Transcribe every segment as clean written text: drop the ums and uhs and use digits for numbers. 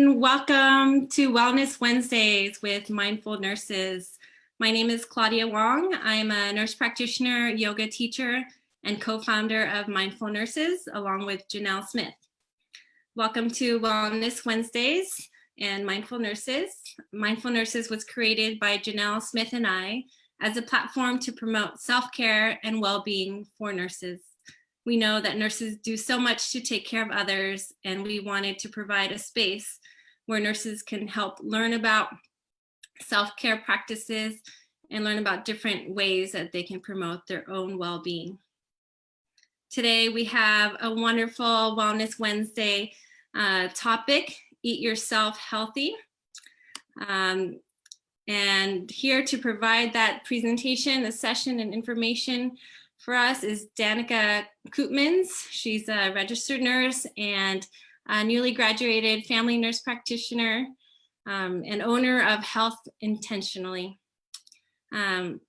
everyone. Welcome to Wellness Wednesdays with Mindful Nurses. My name is Claudia Wong. I'm a nurse practitioner, yoga teacher, and co-founder of Mindful Nurses, along with Janelle Smith. Welcome to Wellness Wednesdays and Mindful Nurses. Mindful Nurses was created by Janelle Smith and I as a platform to promote self-care and well-being for nurses. We know that nurses do so much to take care of others, and we wanted to provide a space where nurses can help learn about self-care practices and learn about different ways that they can promote their own well-being. Today, we have a wonderful Wellness Wednesday topic, Eat Yourself Healthy. And here to provide that presentation, the session, and information for us is Danika Koopmans. She's a registered nurse and a newly graduated family nurse practitioner and owner of Health Intentionally. Through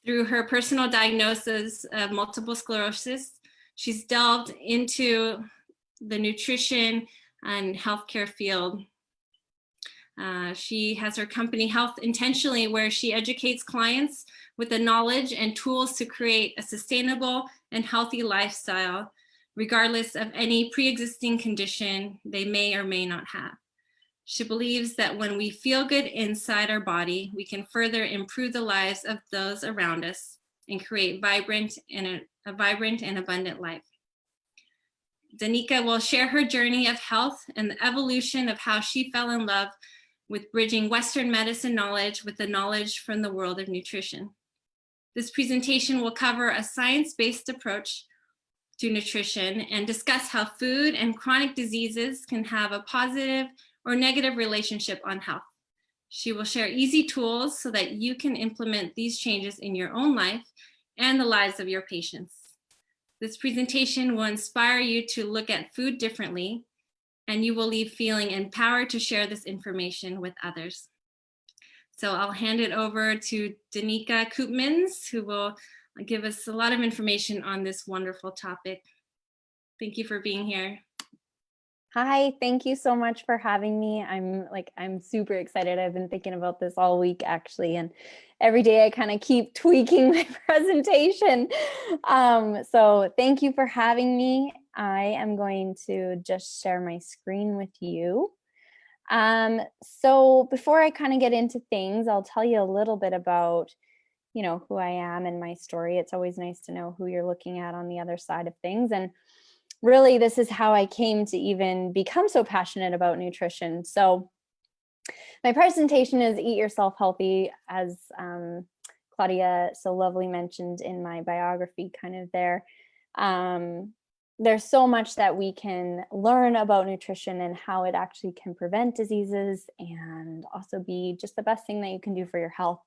her personal diagnosis of multiple sclerosis, she's delved into the nutrition and healthcare field. She has her company Health Intentionally, where she educates clients with the knowledge and tools to create a sustainable and healthy lifestyle, regardless of any pre-existing condition they may or may not have. She believes that when we feel good inside our body, we can further improve the lives of those around us and create a vibrant and abundant life. Danika will share her journey of health and the evolution of how she fell in love with bridging Western medicine knowledge with the knowledge from the world of nutrition. This presentation will cover a science-based approach to nutrition and discuss how food and chronic diseases can have a positive or negative relationship on health. She will share easy tools so that you can implement these changes in your own life and the lives of your patients. This presentation will inspire you to look at food differently, and you will leave feeling empowered to share this information with others. So I'll hand it over to Danika Koopmans, who will give us a lot of information on this wonderful topic. Thank you for being here. Hi, thank you so much for having me. I'm super excited. I've been thinking about this all week actually, and every day I kind of keep tweaking my presentation. So thank you for having me. I am going to just share my screen with you. So before I kind of get into things, I'll tell you a little bit about, who I am and my story. It's always nice to know who you're looking at on the other side of things. And really, this is how I came to even become so passionate about nutrition. So my presentation is Eat Yourself Healthy, as Claudia so lovely mentioned in my biography kind of there. There's so much that we can learn about nutrition and how it actually can prevent diseases and also be just the best thing that you can do for your health.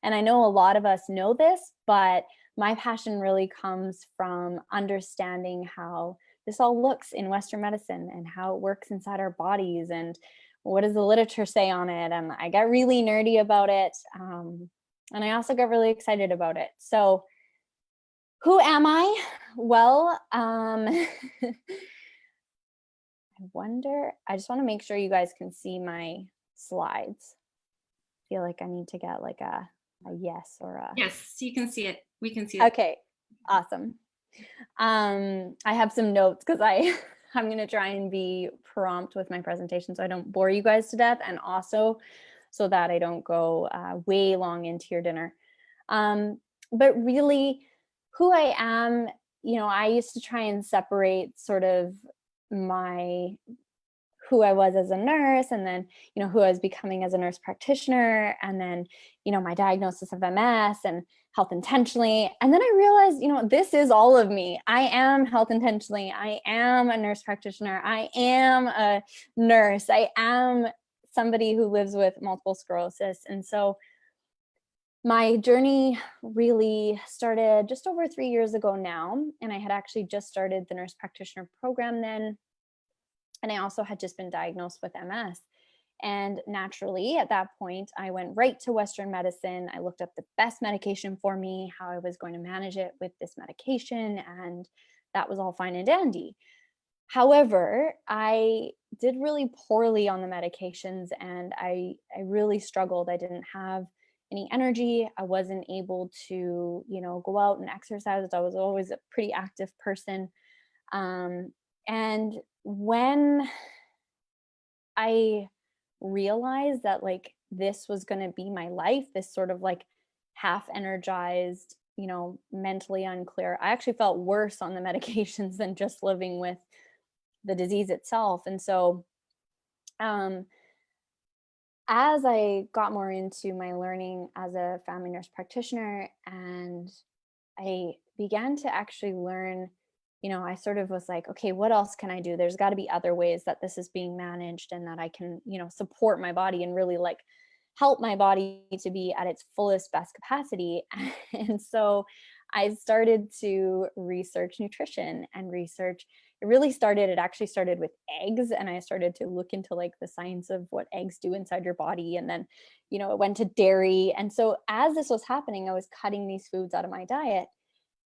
And I know a lot of us know this, but my passion really comes from understanding how this all looks in Western medicine and how it works inside our bodies and what does the literature say on it. And I got really nerdy about it. And I also got really excited about it. So who am I? Well, I just want to make sure you guys can see my slides. I feel like I need to get like a yes or a... Yes, you can see it. We can see it. Okay, awesome. I have some notes because I'm going to try and be prompt with my presentation so I don't bore you guys to death, and also so that I don't go way long into your dinner. But really, who I am, I used to try and separate sort of who I was as a nurse, and then, who I was becoming as a nurse practitioner, and then, my diagnosis of MS and Health Intentionally. And then I realized, this is all of me. I am Health Intentionally. I am a nurse practitioner. I am a nurse. I am somebody who lives with multiple sclerosis. And so my journey really started just over 3 years ago now. And I had actually just started the nurse practitioner program then. And I also had just been diagnosed with MS. And naturally, at that point, I went right to Western medicine. I looked up the best medication for me, how I was going to manage it with this medication, and that was all fine and dandy. However, I did really poorly on the medications, and I really struggled. I didn't have any energy. I wasn't able to, go out and exercise. I was always a pretty active person. Um, and when I realized that like this was going to be my life, this sort of like half energized, mentally unclear, I actually felt worse on the medications than just living with the disease itself. And so, um, as I got more into my learning as a family nurse practitioner, and I began to actually learn, I sort of was like, okay, what else can I do? There's got to be other ways that this is being managed and that I can, support my body and really like help my body to be at its fullest, best capacity. And so I started to research nutrition and research. It actually started with eggs, and I started to look into like the science of what eggs do inside your body. And then, it went to dairy. And so as this was happening, I was cutting these foods out of my diet.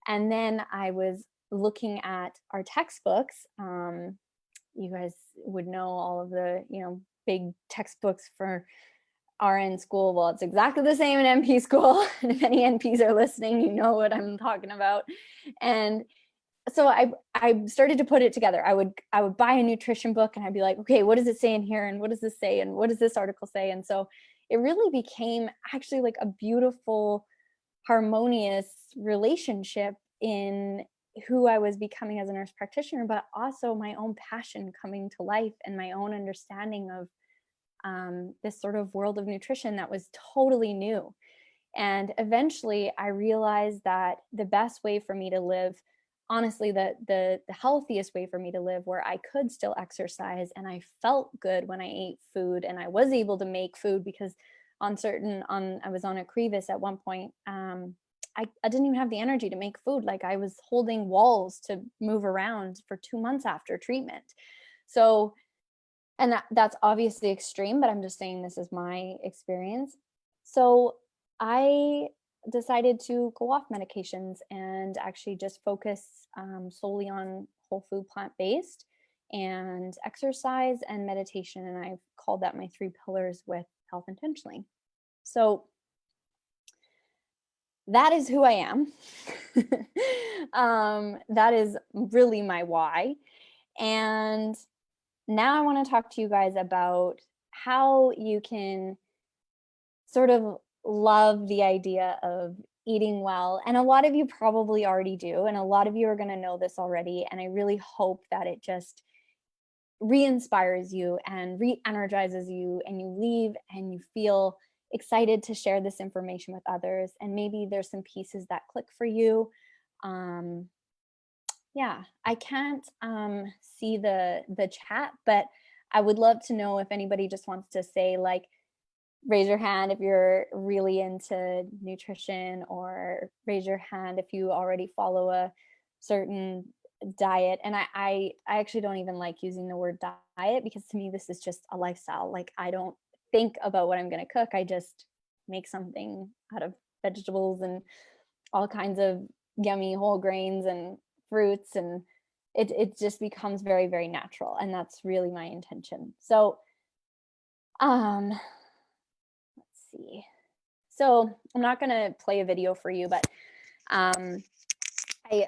And then I was looking at our textbooks. You guys would know all of the, big textbooks for RN school. Well, it's exactly the same in NP school. And if any NPs are listening, you know what I'm talking about. And so I started to put it together. I would buy a nutrition book and I'd be like, okay, what does it say in here? And what does this say? And what does this article say? And so it really became actually like a beautiful, harmonious relationship in who I was becoming as a nurse practitioner, but also my own passion coming to life and my own understanding of this sort of world of nutrition that was totally new. And eventually I realized that the best way for me to live, honestly, the healthiest way for me to live, where I could still exercise and I felt good when I ate food and I was able to make food, because I was on a Crevis at one point. I didn't even have the energy to make food. Like I was holding walls to move around for 2 months after treatment. So, and that's obviously extreme, but I'm just saying this is my experience. So I decided to go off medications and actually just focus solely on whole food, plant-based, and exercise and meditation. And I've called that my 3 pillars with health intentionally. So that is who I am. That is really my why. And now I want to talk to you guys about how you can sort of love the idea of eating well. And a lot of you probably already do, and a lot of you are going to know this already. And I really hope that it just re-inspires you and re-energizes you, and you leave and you feel excited to share this information with others. And maybe there's some pieces that click for you. Yeah, I can't see the chat, but I would love to know if anybody just wants to say, like, raise your hand if you're really into nutrition, or raise your hand if you already follow a certain diet. And I actually don't even like using the word diet, because to me this is just a lifestyle. Like I don't think about what I'm going to cook. I just make something out of vegetables and all kinds of yummy whole grains and fruits, and it just becomes very, very natural. And that's really my intention. So let's see. So I'm not going to play a video for you, but I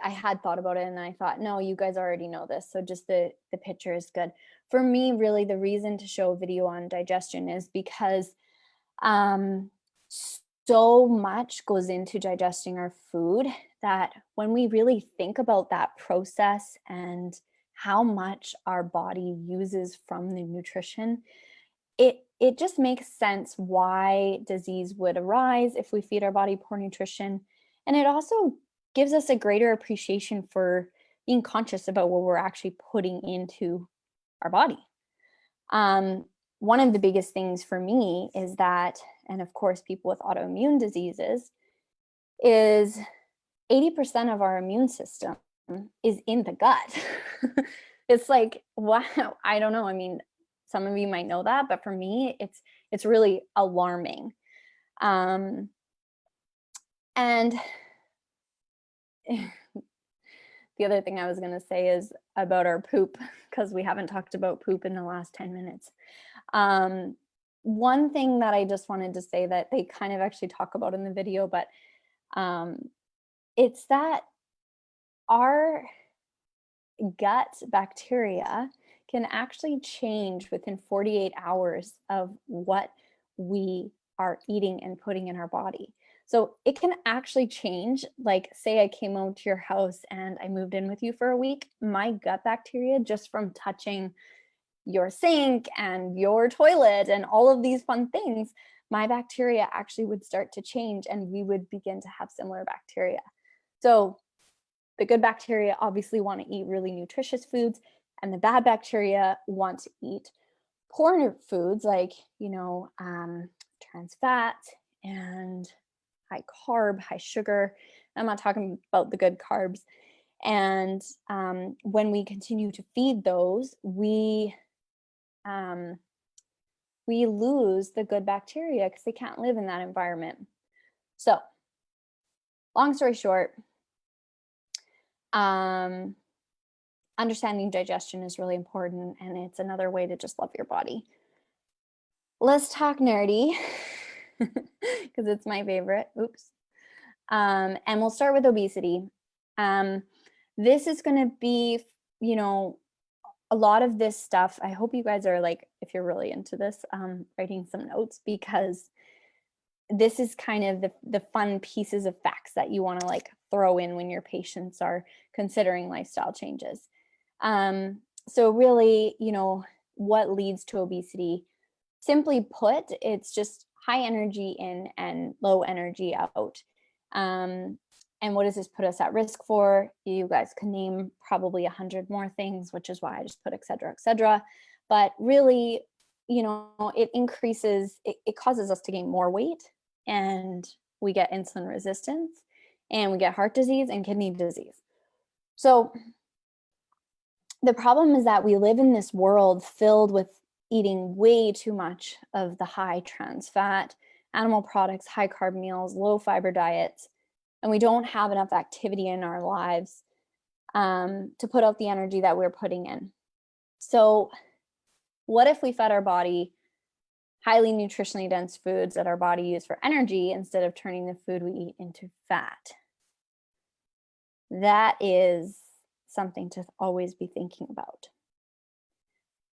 had thought about it, and I thought, no, you guys already know this. So just the picture is good. For me, really, the reason to show a video on digestion is because so much goes into digesting our food, that when we really think about that process and how much our body uses from the nutrition, it just makes sense why disease would arise if we feed our body poor nutrition. And it also gives us a greater appreciation for being conscious about what we're actually putting into our body. One of the biggest things for me is that, and of course people with autoimmune diseases, is 80% of our immune system is in the gut. It's like, wow, I don't know. I mean, some of you might know that, but for me, it's really alarming. And the other thing I was going to say is about our poop, because we haven't talked about poop in the last 10 minutes. One thing that I just wanted to say that they kind of actually talk about in the video, but it's that our gut bacteria can actually change within 48 hours of what we are eating and putting in our body. So it can actually change. Like, say I came out to your house and I moved in with you for a week, my gut bacteria, just from touching your sink and your toilet and all of these fun things, my bacteria actually would start to change and we would begin to have similar bacteria. So the good bacteria obviously want to eat really nutritious foods, and the bad bacteria want to eat poor foods like, trans fat and high carb, high sugar. I'm not talking about the good carbs. And when we continue to feed those, we lose the good bacteria because they can't live in that environment. So, long story short, understanding digestion is really important, and it's another way to just love your body. Let's talk nerdy, because it's my favorite. Oops. And we'll start with obesity. This is going to be, a lot of this stuff. I hope you guys are, like, if you're really into this, writing some notes, because this is kind of the fun pieces of facts that you want to like throw in when your patients are considering lifestyle changes. So really, what leads to obesity? Simply put, it's just high energy in and low energy out. And what does this put us at risk for? You guys can name probably 100 more things, which is why I just put et cetera, et cetera. But really, it increases, it causes us to gain more weight, and we get insulin resistance, and we get heart disease and kidney disease. So the problem is that we live in this world filled with eating way too much of the high trans fat, animal products, high carb meals, low fiber diets, and we don't have enough activity in our lives to put out the energy that we're putting in. So what if we fed our body highly nutritionally dense foods that our body uses for energy instead of turning the food we eat into fat? That is something to always be thinking about.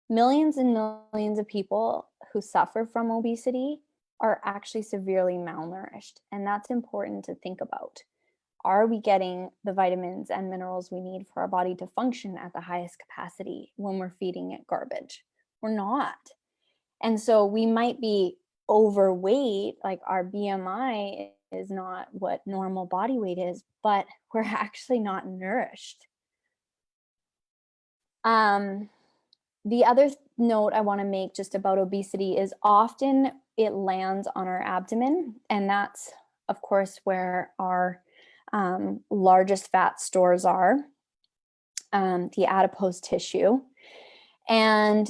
Millions and millions of people who suffer from obesity are actually severely malnourished, and that's important to think about. Are we getting the vitamins and minerals we need for our body to function at the highest capacity when we're feeding it garbage? We're not. And so we might be overweight, like our BMI is not what normal body weight is, but we're actually not nourished. The other note I want to make just about obesity is often it lands on our abdomen, and that's, of course, where our largest fat stores are, the adipose tissue. And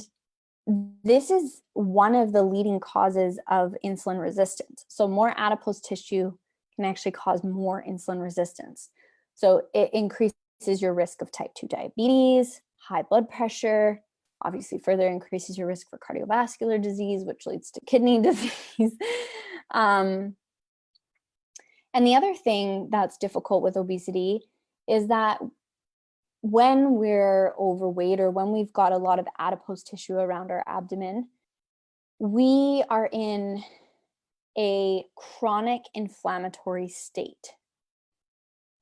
this is one of the leading causes of insulin resistance. So more adipose tissue can actually cause more insulin resistance. So it increases your risk of type 2 diabetes, high blood pressure, obviously further increases your risk for cardiovascular disease, which leads to kidney disease. And the other thing that's difficult with obesity is that when we're overweight or when we've got a lot of adipose tissue around our abdomen, we are in a chronic inflammatory state.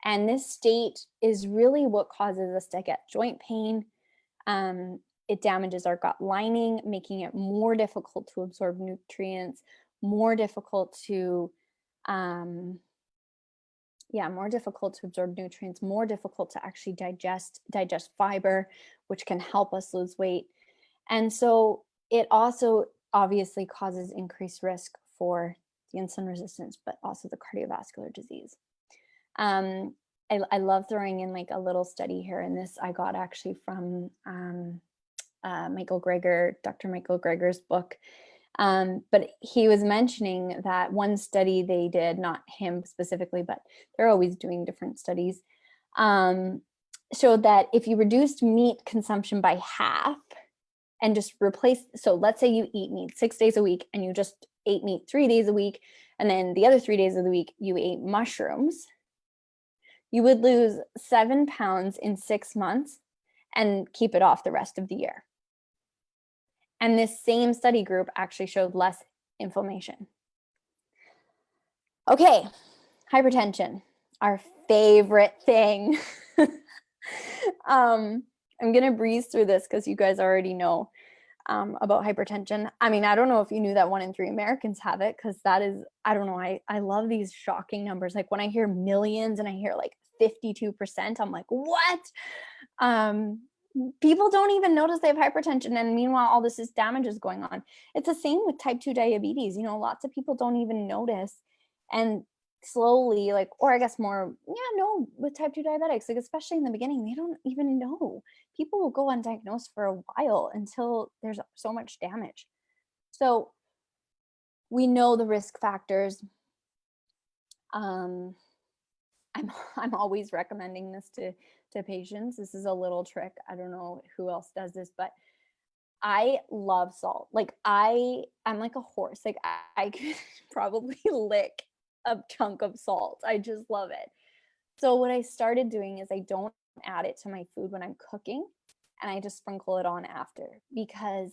And this state is really what causes us to get joint pain. It damages our gut lining, making it more difficult to absorb nutrients, more difficult to actually digest fiber, which can help us lose weight. And so it also obviously causes increased risk for the insulin resistance, but also the cardiovascular disease. I love throwing in like a little study here, and this I got actually from Michael Greger, Dr. Michael Greger's book. But he was mentioning that one study they did, not him specifically, but they're always doing different studies, showed that if you reduced meat consumption by half and just replace, so let's say you eat meat 6 days a week and you just ate meat 3 days a week, and then the other 3 days of the week you ate mushrooms, you would lose 7 pounds in 6 months and keep it off the rest of the year. And this same study group actually showed less inflammation. Okay, hypertension, our favorite thing. I'm gonna breeze through this because you guys already know about hypertension. I mean, I don't know if you knew that 1 in 3 Americans have it, because that is, I don't know, I love these shocking numbers. Like when I hear millions and I hear like 52%, I'm like, what? People don't even notice they have hypertension, and meanwhile all this damage is going on. It's the same with type 2 diabetes. You know, lots of people don't even notice, and slowly, like, or I guess more, with type 2 diabetics, like especially in the beginning, they don't even know. People will go undiagnosed for a while until there's so much damage. So we know the risk factors. I'm always recommending this to patients. This is a little trick. I don't know who else does this, but I love salt. Like I'm like a horse. Like I could probably lick a chunk of salt. I just love it. So what I started doing is I don't add it to my food when I'm cooking, and I just sprinkle it on after, because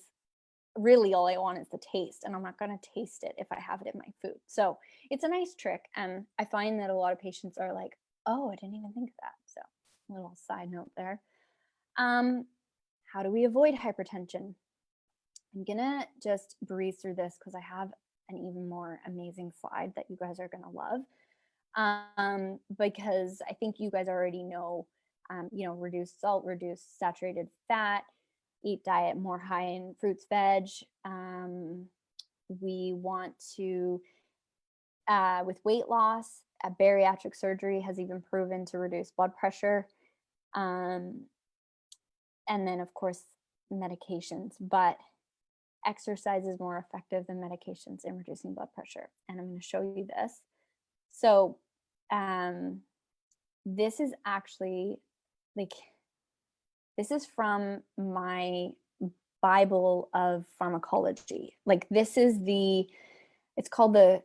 really all I want is the taste, and I'm not going to taste it if I have it in my food. So it's a nice trick, and I find that a lot of patients are like, oh, I didn't even think of that. So a little side note there. How do we avoid hypertension? I'm gonna just breeze through this because I have an even more amazing slide that you guys are gonna love. Because I think you guys already know, reduce salt, reduce saturated fat, eat diet more high in fruits, veg. We want to, with weight loss, bariatric surgery has even proven to reduce blood pressure. And then of course, medications, but exercise is more effective than medications in reducing blood pressure. And I'm going to show you this. So this is actually this is from my Bible of pharmacology. Like this is it's called the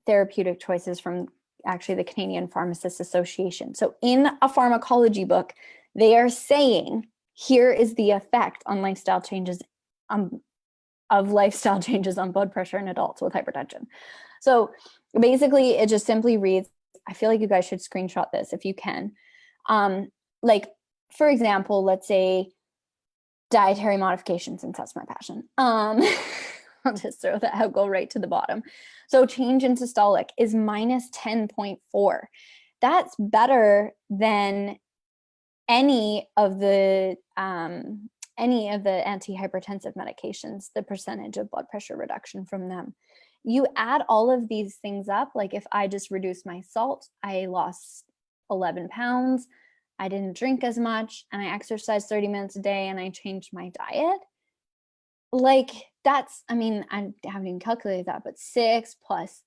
therapeutic choices from actually the Canadian Pharmacists Association. So in a pharmacology book, they are saying, here is the effect on lifestyle changes of lifestyle changes on blood pressure in adults with hypertension. So basically it just simply reads, I feel like you guys should screenshot this if you can. Like, for example, let's say dietary modifications, since that's my passion. I'll just throw that out, go right to the bottom. So change in systolic is minus 10.4. That's better than any of the antihypertensive medications, the percentage of blood pressure reduction from them. You add all of these things up, like if I just reduced my salt, I lost 11 pounds, I didn't drink as much, and I exercised 30 minutes a day, and I changed my diet. Like that's, I mean, I haven't even calculated that, but 6 plus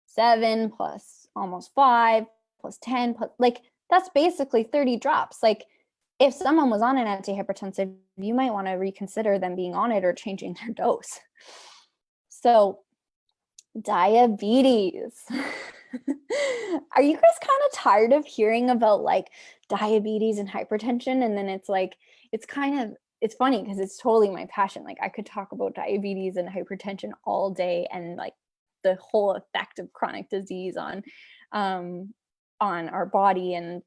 7 plus almost 5 plus 10 plus, like that's basically 30 drops. Like if someone was on an antihypertensive, you might want to reconsider them being on it or changing their dose. So diabetes. Are you guys kind of tired of hearing about like diabetes and hypertension? And then it's like, it's funny because it's totally my passion. Like I could talk about diabetes and hypertension all day, and like the whole effect of chronic disease on our body. And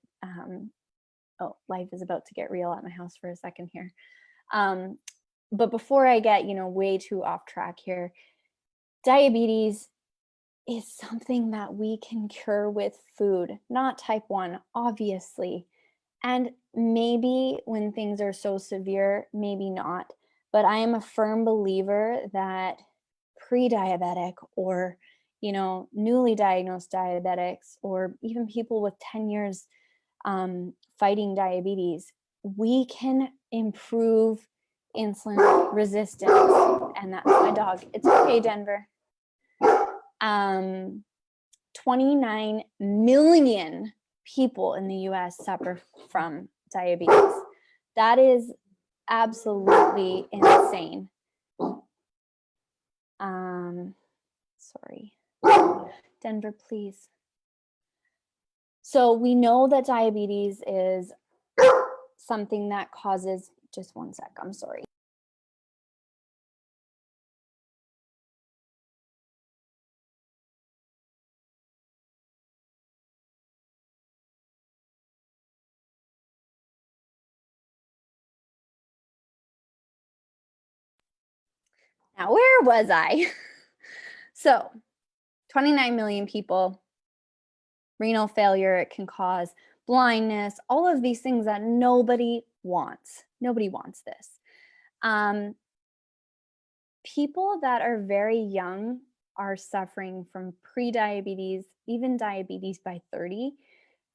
oh, life is about to get real at my house for a second here. But before I get, way too off track here, diabetes is something that we can cure with food, not type 1, obviously. And maybe when things are so severe, maybe not. But I am a firm believer that pre-diabetic or, newly diagnosed diabetics, or even people with 10 years fighting diabetes, we can improve insulin resistance. And that's my dog. It's okay, Denver. 29 million people in the US suffer from diabetes. That is absolutely insane. Sorry. Denver, please. So we know that diabetes is something that causes, just one sec, I'm sorry. Now, where was I? So 29 million people, renal failure, it can cause blindness, all of these things that nobody wants. Nobody wants this. People that are very young are suffering from pre-diabetes, even diabetes by 30,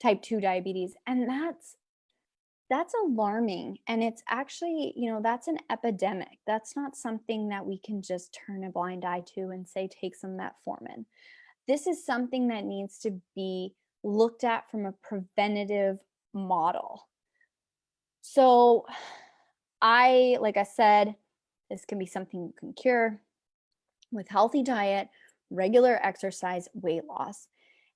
type 2 diabetes. And that's alarming. And it's actually, that's an epidemic. That's not something that we can just turn a blind eye to and say, take some metformin. This is something that needs to be looked at from a preventative model. So like I said, this can be something you can cure with healthy diet, regular exercise, weight loss.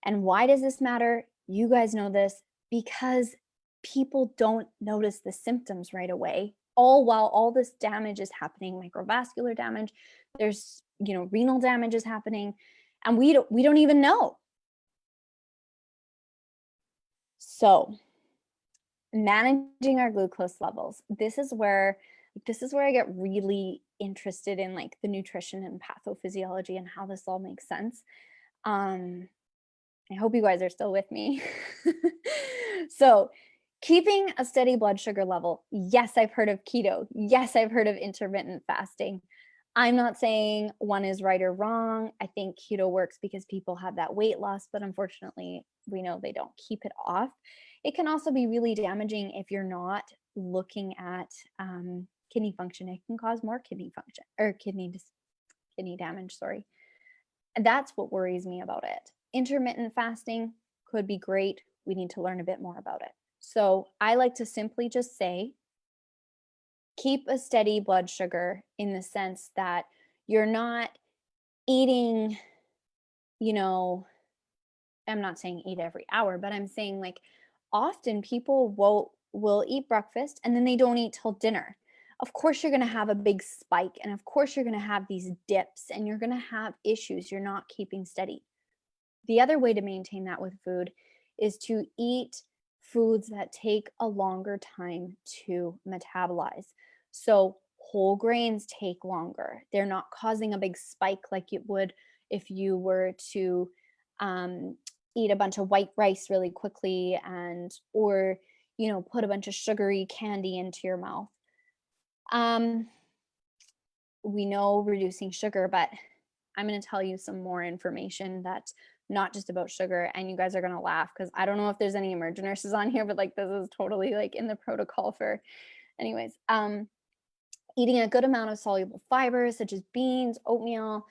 And why does this matter? You guys know this, because people don't notice the symptoms right away, all while all this damage is happening, microvascular damage, there's, renal damage is happening, and we don't even know. So managing our glucose levels, this is where I get really interested in like the nutrition and pathophysiology and how this all makes sense. I hope you guys are still with me. So keeping a steady blood sugar level. Yes, I've heard of keto. Yes, I've heard of intermittent fasting. I'm not saying one is right or wrong. I think keto works because people have that weight loss, but unfortunately, we know they don't keep it off. It can also be really damaging if you're not looking at kidney function. It can cause more kidney function or kidney damage, sorry. And that's what worries me about it. Intermittent fasting could be great. We need to learn a bit more about it. So I like to simply just say, keep a steady blood sugar in the sense that you're not eating, I'm not saying eat every hour, but I'm saying like often people will eat breakfast and then they don't eat till dinner. Of course, you're going to have a big spike, and of course, you're going to have these dips and you're going to have issues. You're not keeping steady. The other way to maintain that with food is to eat foods that take a longer time to metabolize. So whole grains take longer. They're not causing a big spike like it would if you were to eat a bunch of white rice really quickly or put a bunch of sugary candy into your mouth. We know reducing sugar, but I'm going to tell you some more information that's not just about sugar, and you guys are going to laugh because I don't know if there's any emergent nurses on here, but like this is totally like in the protocol for anyways. Eating a good amount of soluble fibers such as beans, oatmeal,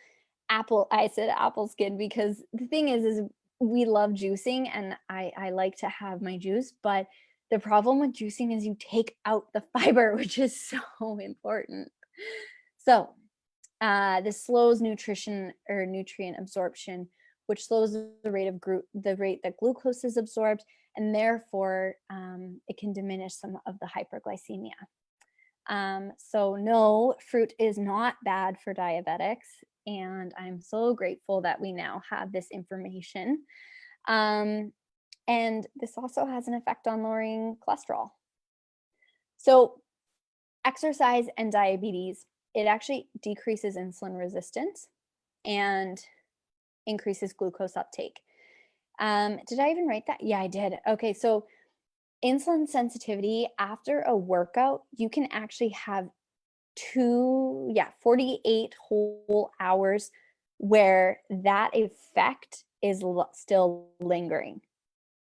I said apple skin because the thing is we love juicing, and I like to have my juice, but the problem with juicing is you take out the fiber, which is so important. So this slows nutrition or nutrient absorption, which slows the rate that glucose is absorbed, and therefore it can diminish some of the hyperglycemia. So no, fruit is not bad for diabetics, and I'm so grateful that we now have this information. And this also has an effect on lowering cholesterol. So exercise and diabetes, it actually decreases insulin resistance and increases glucose uptake. Did I even write that? Yeah, I did. Okay, so insulin sensitivity after a workout, you can actually have 48 whole hours where that effect is still lingering.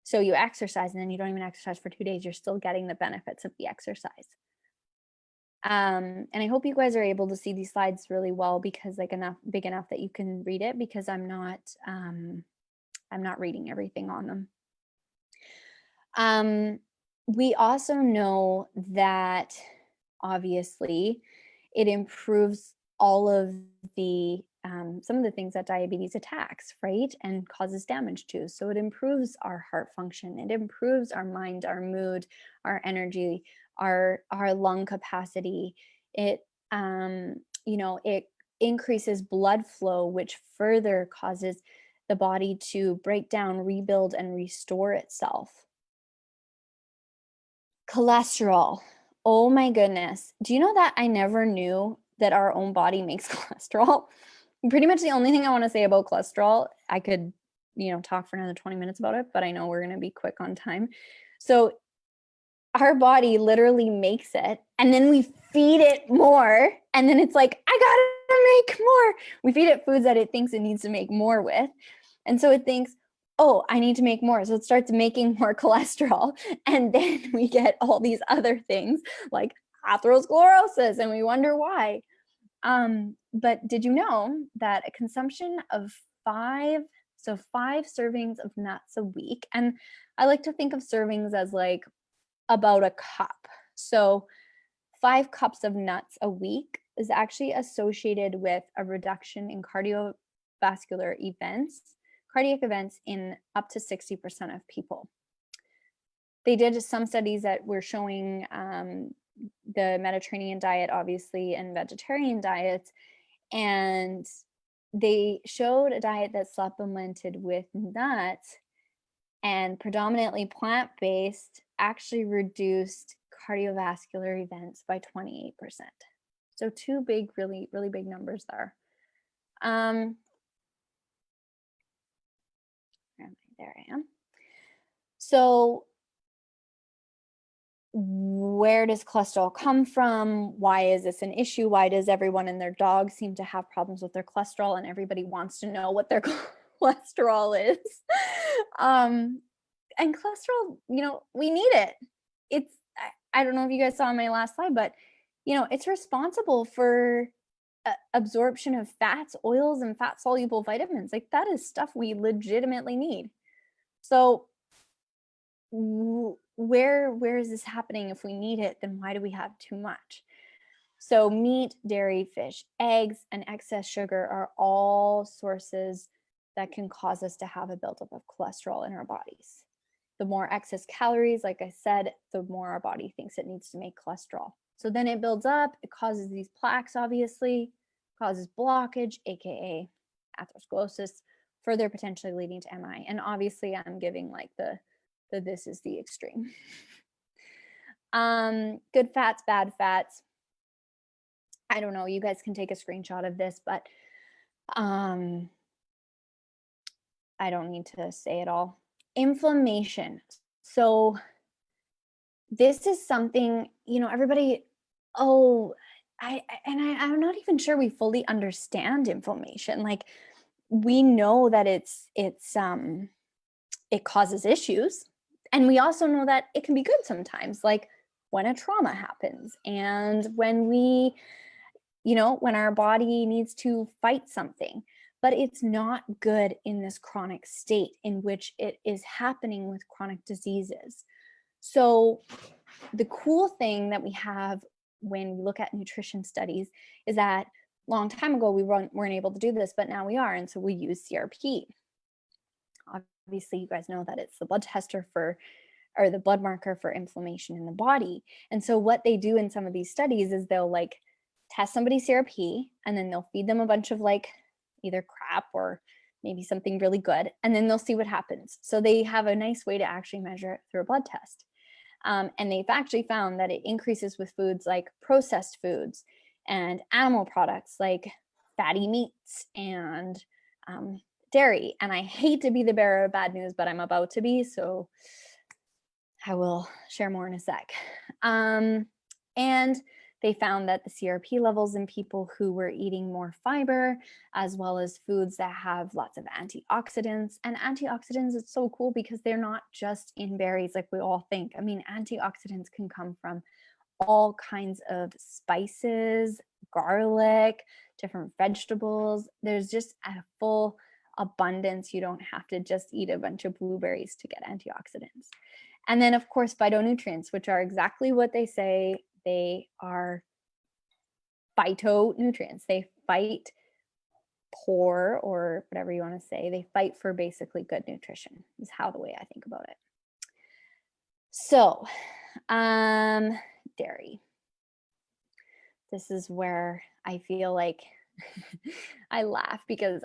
So you exercise and then you don't even exercise for 2 days, you're still getting the benefits of the exercise. And I hope you guys are able to see these slides really well, because like big enough that you can read it, because I'm not reading everything on them. We also know that obviously it improves all of the some of the things that diabetes attacks, right? And causes damage to. So it improves our heart function, it improves our mind, our mood, our energy, our lung capacity. It it increases blood flow, which further causes the body to break down, rebuild, and restore itself. Cholesterol. Oh my goodness. Do you know that I never knew that our own body makes cholesterol? Pretty much the only thing I want to say about cholesterol, I could, talk for another 20 minutes about it, but I know we're going to be quick on time. So our body literally makes it, and then we feed it more, and then it's like, I gotta make more. We feed it foods that it thinks it needs to make more with. And so it thinks, oh, I need to make more. So it starts making more cholesterol. And then we get all these other things like atherosclerosis, and we wonder why. But did you know that a consumption of five servings of nuts a week, and I like to think of servings as like about a cup. So 5 cups of nuts a week is actually associated with a reduction in cardiovascular events, cardiac events in up to 60% of people. They did some studies that were showing the Mediterranean diet, obviously, and vegetarian diets, and they showed a diet that supplemented with nuts and predominantly plant-based actually reduced cardiovascular events by 28%. So 2 big, really, really big numbers there. There I am. So where does cholesterol come from? Why is this an issue? Why does everyone and their dog seem to have problems with their cholesterol, and everybody wants to know what their cholesterol is? And cholesterol, we need it. It's, I don't know if you guys saw my last slide, but it's responsible for absorption of fats, oils, and fat soluble vitamins. Like, that is stuff we legitimately need. So where is this happening? If we need it, then why do we have too much? So meat, dairy, fish, eggs, and excess sugar are all sources that can cause us to have a buildup of cholesterol in our bodies. The more excess calories, like I said, the more our body thinks it needs to make cholesterol. So then it builds up, it causes these plaques, obviously, causes blockage, aka atherosclerosis, further potentially leading to MI. And obviously I'm giving like the this is the extreme. Good fats, bad fats. I don't know, you guys can take a screenshot of this, but I don't need to say it all. Inflammation. So this is something, everybody, I'm not even sure we fully understand inflammation. Like, we know that it causes issues. And we also know that it can be good sometimes, like when a trauma happens and when when our body needs to fight something. But it's not good in this chronic state in which it is happening with chronic diseases. So the cool thing that we have when we look at nutrition studies is that a long time ago we weren't able to do this, but now we are. And so we use CRP. Obviously, you guys know that it's the blood tester or the blood marker for inflammation in the body. And so what they do in some of these studies is they'll like test somebody's CRP, and then they'll feed them a bunch of like either crap or maybe something really good, and then they'll see what happens. So they have a nice way to actually measure it through a blood test. And they've actually found that it increases with foods like processed foods and animal products like fatty meats and dairy. And I hate to be the bearer of bad news, but I'm about to be, so I will share more in a sec. And they found that the CRP levels in people who were eating more fiber, as well as foods that have lots of antioxidants. And antioxidants, it's so cool because they're not just in berries like we all think. I mean, antioxidants can come from all kinds of spices, garlic, different vegetables. There's just a full abundance. You don't have to just eat a bunch of blueberries to get antioxidants. And then, of course, phytonutrients, which are exactly what they say. They are phytonutrients. They fight poor, or whatever you want to say. They fight for basically good nutrition, is how the way I think about it. So, dairy. This is where I feel like I laugh, because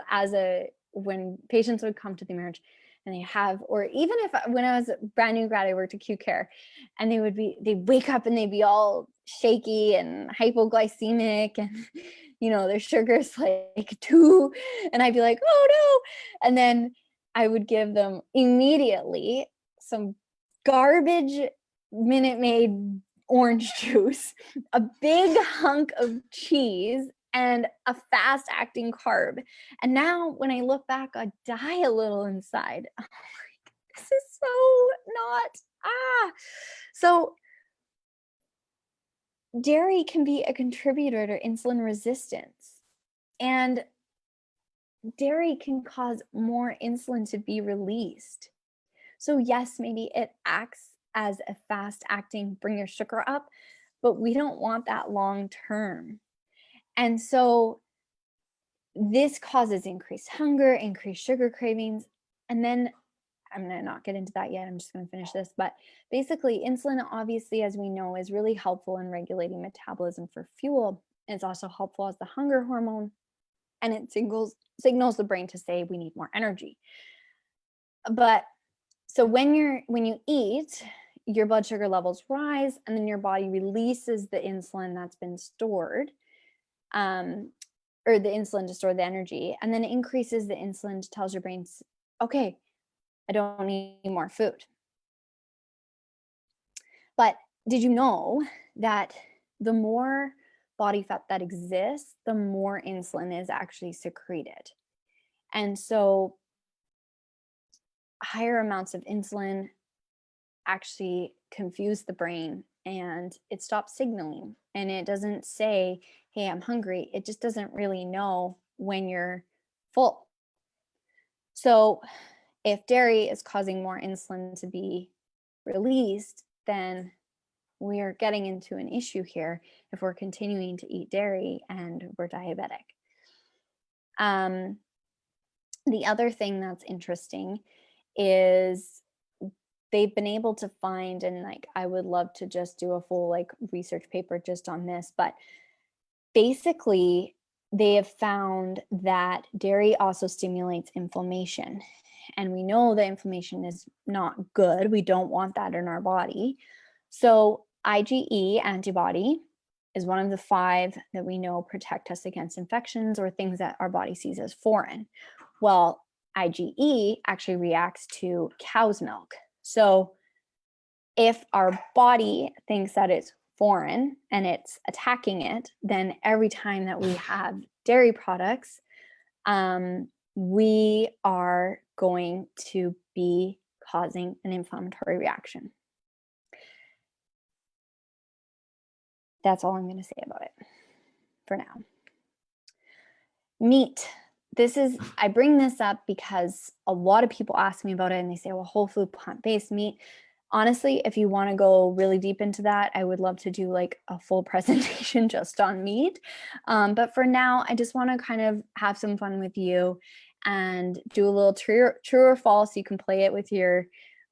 when patients would come to the emerge and they have, or even when I was a brand new grad, I worked at Q Care, and they'd wake up and they'd be all shaky and hypoglycemic, and their sugar's like 2, and I'd be like, oh no. And then I would give them immediately some garbage Minute Maid orange juice, a big hunk of cheese, and a fast acting carb. And now when I look back, I die a little inside. I'm like, this is so not, So dairy can be a contributor to insulin resistance, and dairy can cause more insulin to be released. So yes, maybe it acts as a fast acting, bring your sugar up, but we don't want that long term. And so this causes increased hunger, increased sugar cravings. And then I'm going to not get into that yet. I'm just going to finish this. But basically, insulin, obviously, as we know, is really helpful in regulating metabolism for fuel. It's also helpful as the hunger hormone, and it signals the brain to say we need more energy. But so when you eat, your blood sugar levels rise, and then your body releases the insulin that's been stored, or the insulin to store the energy, and then it increases the insulin, tells your brain, okay, I don't need more food. But did you know that the more body fat that exists, the more insulin is actually secreted? And so higher amounts of insulin actually confuse the brain, and it stops signaling, and it doesn't say, hey, I'm hungry. It just doesn't really know when you're full. So if dairy is causing more insulin to be released, then we are getting into an issue here if we're continuing to eat dairy and we're diabetic. The other thing that's interesting is they've been able to find, and like I would love to just do a full research paper just on this, but basically they have found that dairy also stimulates inflammation. And we know that inflammation is not good. We don't want that in our body. So IgE antibody is one of the 5 that we know protect us against infections or things that our body sees as foreign. Well, IgE actually reacts to cow's milk. So if our body thinks that it's foreign and it's attacking it, then every time that we have dairy products, we are going to be causing an inflammatory reaction. That's all I'm going to say about it for now. Meat. I bring this up because a lot of people ask me about it, and they say, well, whole food plant-based meat. Honestly, if you want to go really deep into that, I would love to do a full presentation just on meat. But for now, I just want to kind of have some fun with you and do a little true or false. You can play it with your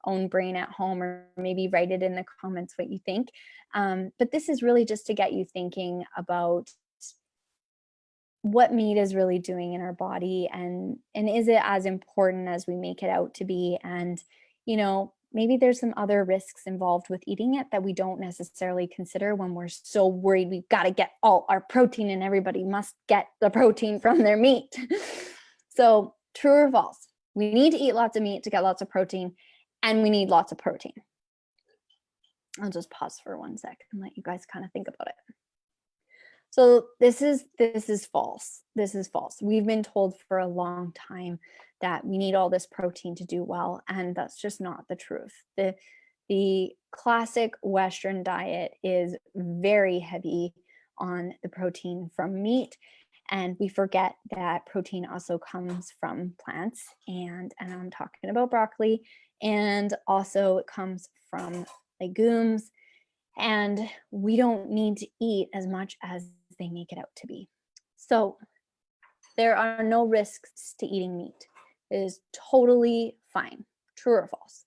own brain at home, or maybe write it in the comments what you think. But this is really just to get you thinking about what meat is really doing in our body, and is it as important as we make it out to be? And maybe there's some other risks involved with eating it that we don't necessarily consider when we're so worried we've got to get all our protein and everybody must get the protein from their meat. So true or false? We need to eat lots of meat to get lots of protein, and we need lots of protein. I'll just pause for 1 sec and let you guys kind of think about it. So this is false. This is false. We've been told for a long time that we need all this protein to do well, and that's just not the truth. The classic Western diet is very heavy on the protein from meat, And we forget that protein also comes from plants, and I'm talking about broccoli, and also it comes from legumes, and we don't need to eat as much as they make it out to be. So there are no risks to eating meat. It is totally fine. True or false?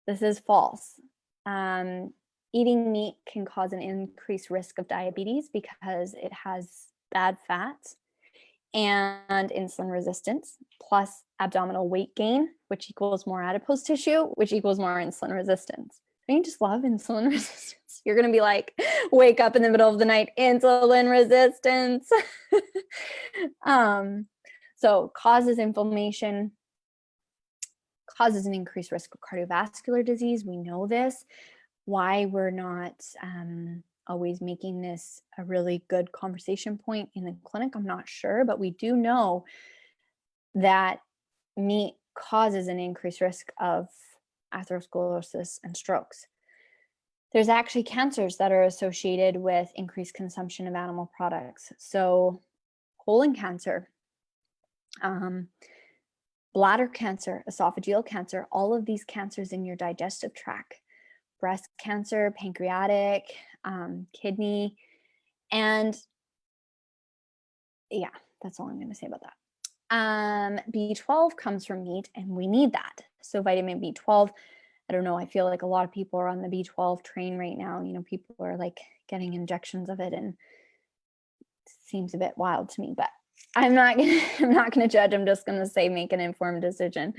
This is false. Eating meat can cause an increased risk of diabetes because it has bad fats and insulin resistance, plus abdominal weight gain, which equals more adipose tissue, which equals more insulin resistance. Don't you just love insulin resistance? You're going to be like, wake up in the middle of the night, insulin resistance. So causes inflammation, causes an increased risk of cardiovascular disease. We know this. Why we're not always making this a really good conversation point in the clinic, I'm not sure, but we do know that meat causes an increased risk of atherosclerosis and strokes. There's actually cancers that are associated with increased consumption of animal products. So colon cancer, bladder cancer, esophageal cancer, all of these cancers in your digestive tract, breast cancer, pancreatic, kidney, and yeah, that's all I'm going to say about that. B12 comes from meat, and we need that. So vitamin B12, I don't know, I feel like a lot of people are on the B12 train right now. You know, people are like getting injections of it, and it seems a bit wild to me, but I'm not gonna judge. I'm just gonna say make an informed decision.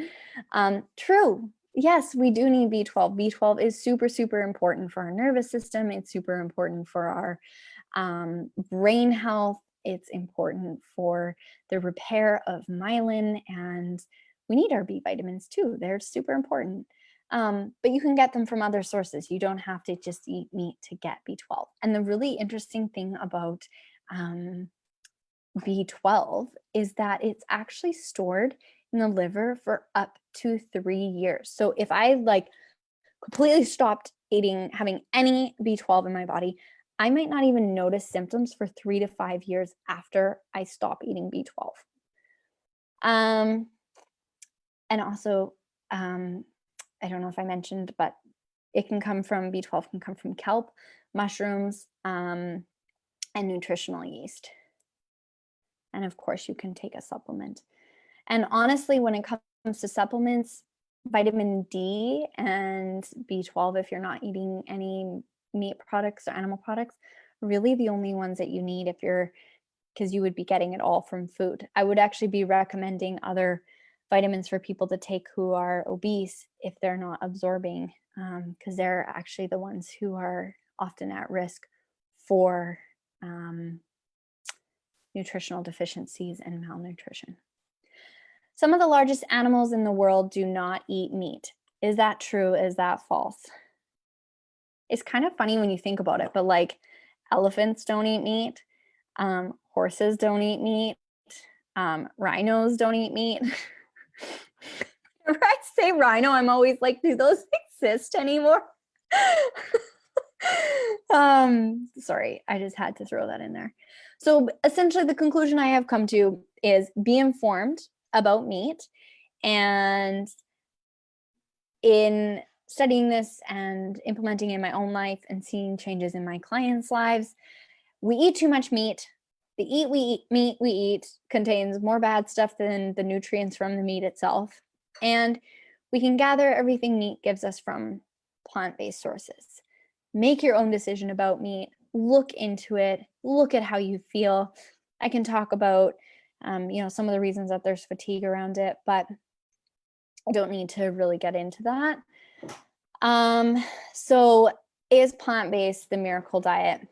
True. Yes, we do need B12. B12 is super, super important for our nervous system. It's super important for our brain health. It's important for the repair of myelin, and we need our B vitamins too. They're super important. But you can get them from other sources. You don't have to just eat meat to get B12. And the really interesting thing about B12 is that it's actually stored in the liver for up to 3 years. So if I like completely stopped having any B12 in my body, I might not even notice symptoms for 3 to 5 years after I stop eating B12. And also, I don't know if I mentioned, but it can come from B12 can come from kelp, mushrooms, and nutritional yeast. And of course, you can take a supplement. And honestly, when it comes to supplements, vitamin D and B12, if you're not eating any meat products or animal products, really the only ones that you need because you would be getting it all from food. I would actually be recommending other vitamins for people to take who are obese if they're not absorbing, because they're actually the ones who are often at risk for nutritional deficiencies and malnutrition. Some of the largest animals in the world do not eat meat. Is that true? Is that false? It's kind of funny when you think about it, but like elephants don't eat meat, horses don't eat meat, rhinos don't eat meat. Whenever I say rhino, I'm always like, do those exist anymore? Sorry, I just had to throw that in there. So essentially the conclusion I have come to is be informed about meat. And in studying this and implementing in my own life and seeing changes in my clients' lives, we eat too much meat. The meat we eat contains more bad stuff than the nutrients from the meat itself. And we can gather everything meat gives us from plant-based sources. Make your own decision about meat. Look into it. Look at how you feel. I can talk about, some of the reasons that there's fatigue around it, but I don't need to really get into that. So is plant-based the miracle diet?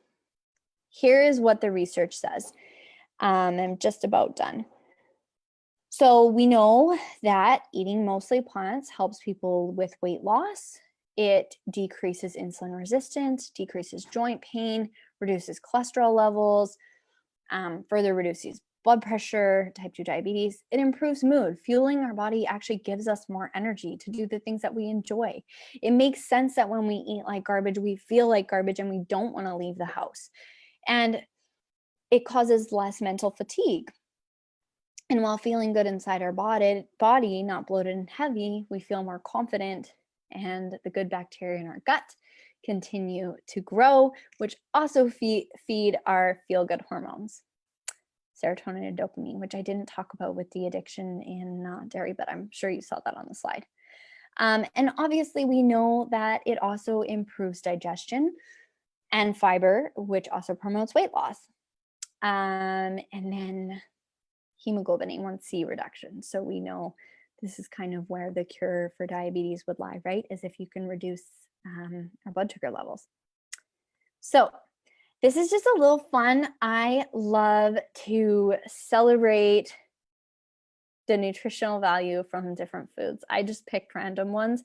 Here is what the research says. I'm just about done. So we know that eating mostly plants helps people with weight loss. It decreases insulin resistance, decreases joint pain, reduces cholesterol levels, further reduces blood pressure, type 2 diabetes. It improves mood. Fueling our body actually gives us more energy to do the things that we enjoy. It makes sense that when we eat like garbage, we feel like garbage and we don't want to leave the house. And it causes less mental fatigue. And while feeling good inside our body, not bloated and heavy, we feel more confident, and the good bacteria in our gut continue to grow, which also feed our feel-good hormones, serotonin and dopamine, which I didn't talk about with the addiction in dairy, but I'm sure you saw that on the slide. And obviously, we know that it also improves digestion and fiber, which also promotes weight loss. And then hemoglobin A1C reduction. So we know this is kind of where the cure for diabetes would lie, right? Is if you can reduce our blood sugar levels. So this is just a little fun. I love to celebrate the nutritional value from different foods. I just picked random ones.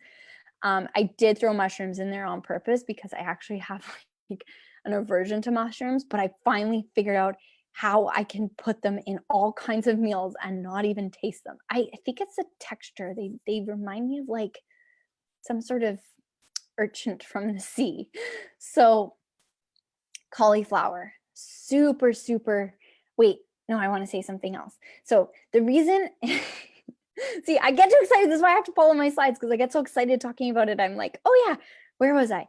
I did throw mushrooms in there on purpose because I actually have like an aversion to mushrooms, but I finally figured out how I can put them in all kinds of meals and not even taste them. I think it's the texture. They remind me of like some sort of urchin from the sea. So cauliflower, super, super, wait, no, I want to say something else. So the reason, see, I get too excited. This is why I have to follow my slides because I get so excited talking about it. I'm like, oh yeah, where was I?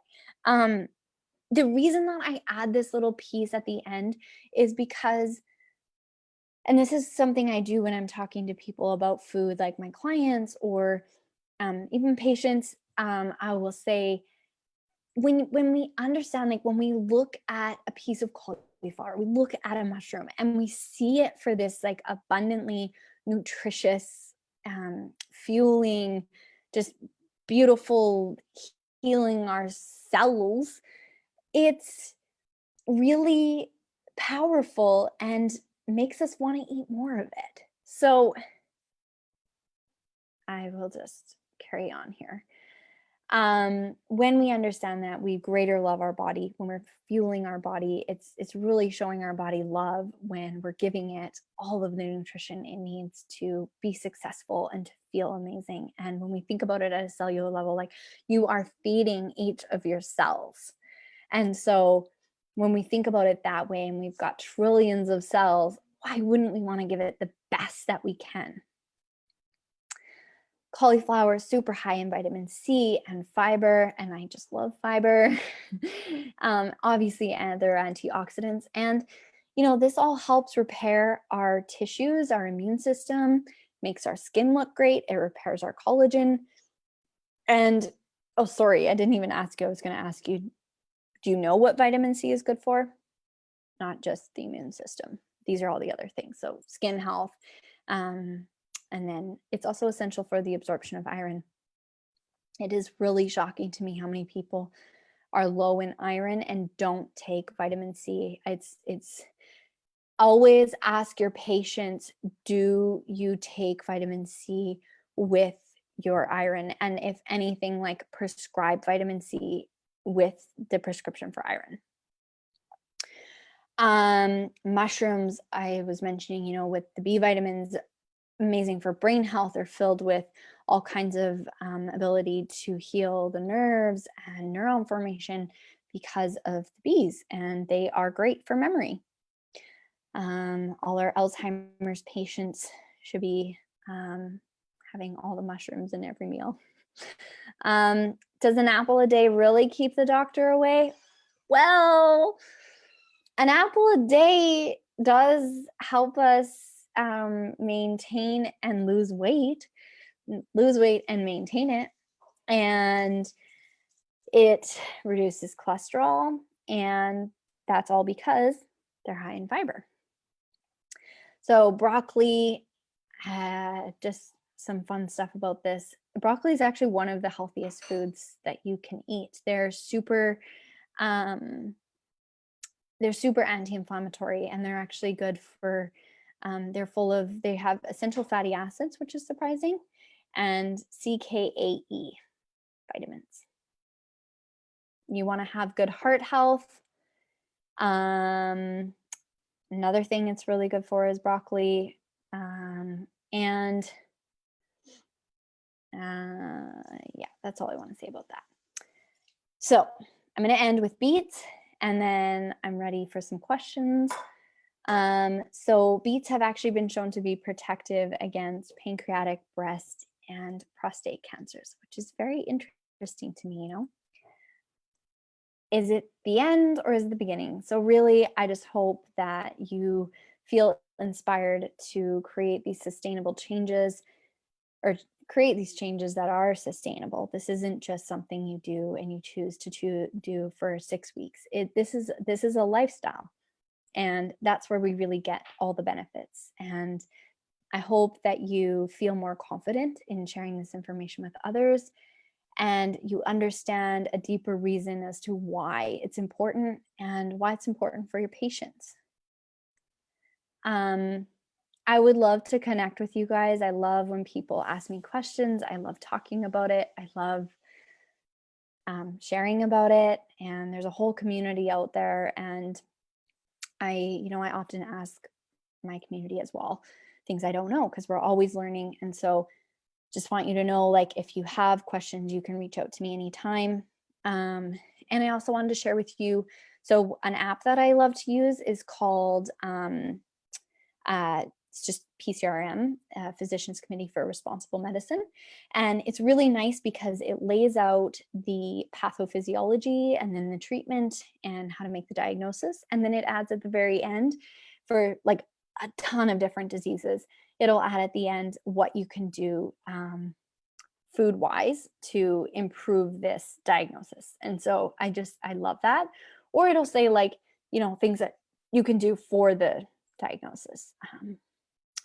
The reason that I add this little piece at the end is because, and this is something I do when I'm talking to people about food, like my clients or even patients, I will say, when we understand, like when we look at a piece of cauliflower, we look at a mushroom and we see it for this like abundantly nutritious, fueling, just beautiful, healing our cells, it's really powerful and makes us want to eat more of it. So I will just carry on here. When we understand that we greater love our body, when we're fueling our body, it's really showing our body love when we're giving it all of the nutrition it needs to be successful and to feel amazing. And when we think about it at a cellular level, like you are feeding each of your cells. And so when we think about it that way, and we've got trillions of cells, why wouldn't we want to give it the best that we can? Cauliflower is super high in vitamin C and fiber, and I just love fiber. Obviously, and they're antioxidants. And, you know, this all helps repair our tissues, our immune system, makes our skin look great. It repairs our collagen. And, oh, sorry, I didn't even ask you. I was going to ask you, do you know what vitamin C is good for? Not just the immune system. These are all the other things. So skin health, and then it's also essential for the absorption of iron. It is really shocking to me how many people are low in iron and don't take vitamin C. It's always ask your patients, do you take vitamin C with your iron? And if anything, like prescribe vitamin C with the prescription for iron. Mushrooms, I was mentioning, you know, with the B vitamins, amazing for brain health. They're filled with all kinds of ability to heal the nerves and neuron formation because of the bees, and they are great for memory. All our Alzheimer's patients should be having all the mushrooms in every meal. Does an apple a day really keep the doctor away? Well, an apple a day does help us maintain and lose weight and maintain it. And it reduces cholesterol, and that's all because they're high in fiber. So broccoli, just some fun stuff about this. Broccoli is actually one of the healthiest foods that you can eat. They're super anti-inflammatory, and they're actually good for, they have essential fatty acids, which is surprising, and CKAE vitamins. You want to have good heart health. Another thing it's really good for is broccoli. Yeah, that's all I want to say about that. So I'm going to end with beets, and then I'm ready for some questions. So beets have actually been shown to be protective against pancreatic, breast, and prostate cancers, which is very interesting to me, Is it the end or is it the beginning? So really, I just hope that you feel inspired to create these sustainable changes, or create these changes that are sustainable. This isn't just something you do and you choose to do for 6 weeks. This is a lifestyle, and that's where we really get all the benefits. And I hope that you feel more confident in sharing this information with others, and you understand a deeper reason as to why it's important and why it's important for your patients. I would love to connect with you guys. I love when people ask me questions. I love talking about it. I love sharing about it. And there's a whole community out there. And I often ask my community as well things I don't know, because we're always learning. And so just want you to know, like, if you have questions, you can reach out to me anytime. And I also wanted to share with you, so an app that I love to use is called it's just PCRM, Physicians Committee for Responsible Medicine. And it's really nice because it lays out the pathophysiology and then the treatment and how to make the diagnosis. And then it adds at the very end, for like a ton of different diseases, it'll add at the end what you can do food wise to improve this diagnosis. And so I love that. Or it'll say, like, things that you can do for the diagnosis.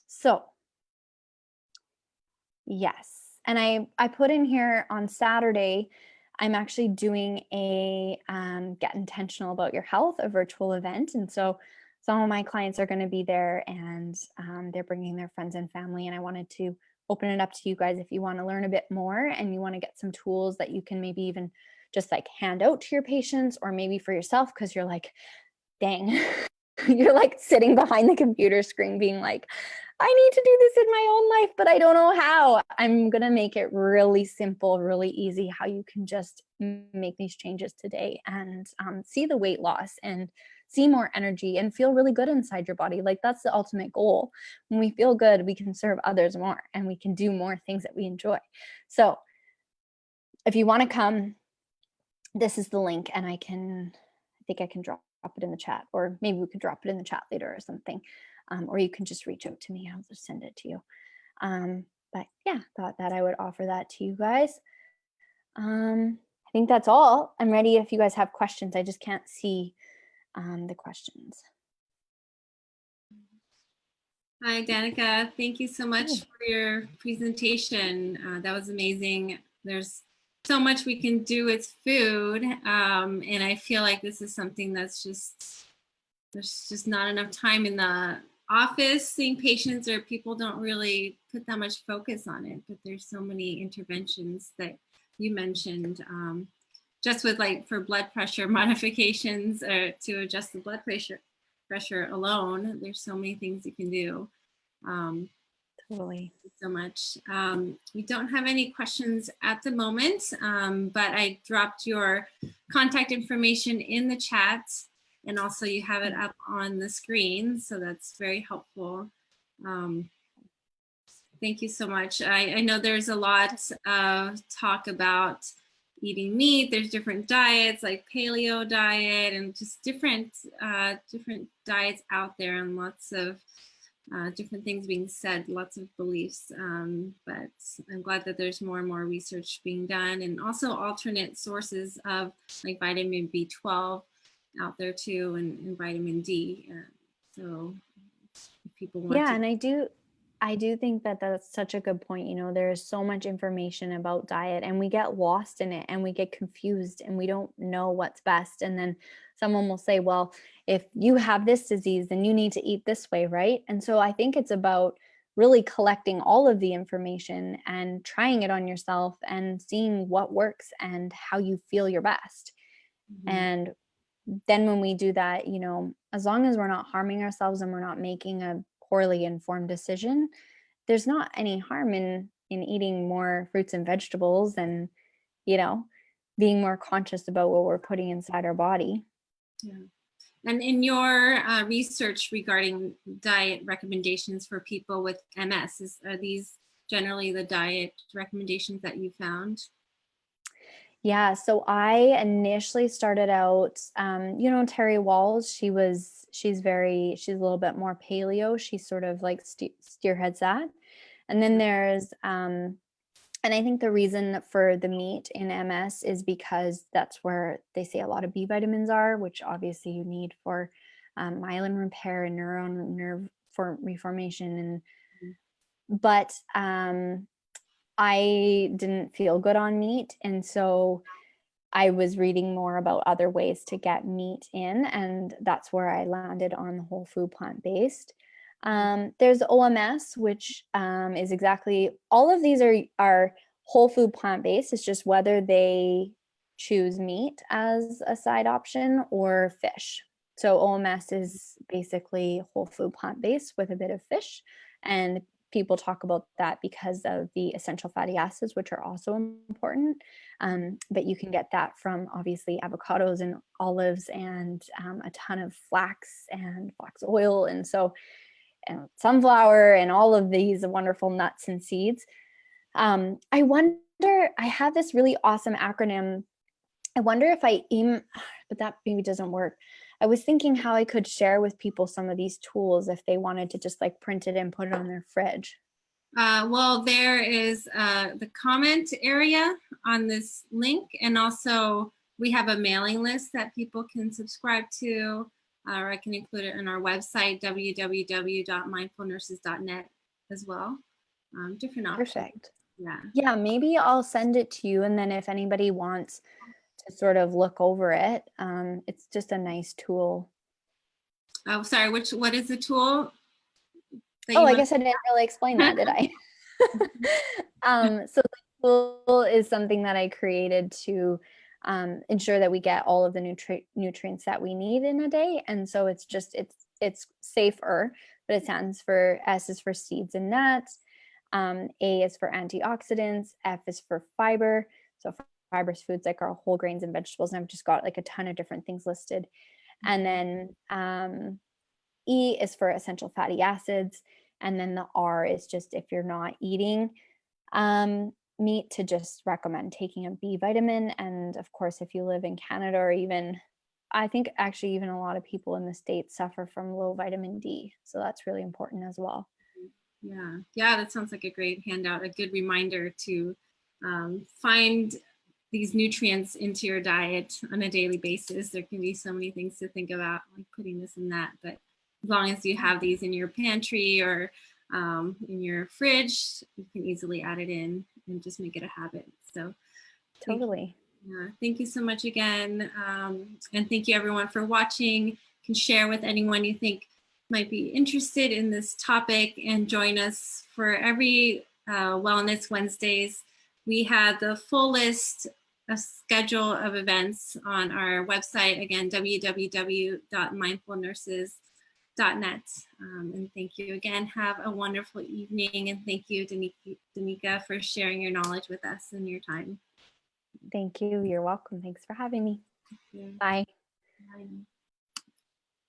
So yes. And I put in here on Saturday, I'm actually doing a Get Intentional About Your Health, a virtual event. And so some of my clients are going to be there, and they're bringing their friends and family. And I wanted to open it up to you guys if you want to learn a bit more and you want to get some tools that you can maybe even just like hand out to your patients, or maybe for yourself, because you're like, dang, you're like sitting behind the computer screen being like, I need to do this in my own life, but I don't know how. I'm going to make it really simple, really easy, how you can just make these changes today and see the weight loss and see more energy and feel really good inside your body. Like, that's the ultimate goal. When we feel good, we can serve others more and we can do more things that we enjoy. So if you want to come, this is the link, and I think I can drop it in the chat, or maybe we could drop it in the chat later or something. Or you can just reach out to me. I'll just send it to you. But yeah, thought that I would offer that to you guys. I think that's all. I'm ready if you guys have questions. I just can't see the questions. Hi, Danika. Thank you so much for your presentation. That was amazing. There's so much we can do with food. And I feel like this is something that's there's just not enough time in the office seeing patients, or people don't really put that much focus on it. But there's so many interventions that you mentioned, just with like for blood pressure modifications, or to adjust the blood pressure alone. There's so many things you can do. Totally. Thank you so much. We don't have any questions at the moment, but I dropped your contact information in the chat, and also you have it up on the screen, so that's very helpful. Thank you so much. I know there's a lot of talk about eating meat. There's different diets, like paleo diet, and just different diets out there, and lots of different things being said, lots of beliefs. But I'm glad that there's more and more research being done, and also alternate sources of like vitamin B12 out there too, and vitamin D. So if people want to. And I do think that that's such a good point. There's so much information about diet, and we get lost in it and we get confused and we don't know what's best. And then someone will say, well, if you have this disease, then you need to eat this way, right? And so I think it's about really collecting all of the information and trying it on yourself and seeing what works and how you feel your best. Mm-hmm. And then when we do that, as long as we're not harming ourselves and we're not making a poorly informed decision, there's not any harm in eating more fruits and vegetables, and being more conscious about what we're putting inside our body. And in your research regarding diet recommendations for people with MS, are these generally the diet recommendations that you found? Yeah, so I initially started out, Terry Walls, she's a little bit more paleo. She sort of like steerheads that. And then there's, and I think the reason for the meat in MS is because that's where they say a lot of B vitamins are, which obviously you need for myelin repair and nerve reformation. But I didn't feel good on meat. And so I was reading more about other ways to get meat in, and that's where I landed on the whole food plant-based. There's OMS, which is exactly, all of these are whole food plant-based. It's just whether they choose meat as a side option or fish. So OMS is basically whole food plant-based with a bit of fish, and people talk about that because of the essential fatty acids, which are also important. But you can get that from obviously avocados and olives and a ton of flax and flax oil. And sunflower and all of these wonderful nuts and seeds. I wonder, I have this really awesome acronym. I wonder if but that maybe doesn't work. I was thinking how I could share with people some of these tools if they wanted to just like print it and put it on their fridge. Well, there is the comment area on this link, and also we have a mailing list that people can subscribe to, or I can include it on our website, www.mindfulnurses.net as well. Different options. Perfect. Yeah. Yeah, maybe I'll send it to you, and then if anybody wants to sort of look over it, it's just a nice tool. Oh, sorry, what is the tool? Oh, I guess I didn't really explain that, did I? So the tool is something that I created to ensure that we get all of the nutrients that we need in a day. And so it's safer, but it stands for, S is for seeds and nuts. A is for antioxidants. F is for fiber. So fibrous foods like our whole grains and vegetables. And I've just got like a ton of different things listed. And then E is for essential fatty acids. And then the R is just if you're not eating meat, to just recommend taking a B vitamin. And of course, if you live in Canada, or even, I think actually even a lot of people in the States suffer from low vitamin D. So that's really important as well. Yeah, that sounds like a great handout, a good reminder to find these nutrients into your diet on a daily basis. There can be so many things to think about, like putting this and that, but as long as you have these in your pantry or in your fridge, you can easily add it in and just make it a habit. So totally. Thank you so much again. And thank you everyone for watching. You can share with anyone you think might be interested in this topic, and join us for every Wellness Wednesdays. We have the full list of schedule of events on our website, again, www.mindfulnurses.net. And thank you again. Have a wonderful evening. And thank you, Danika, for sharing your knowledge with us and your time. Thank you. You're welcome. Thanks for having me. Bye. Bye.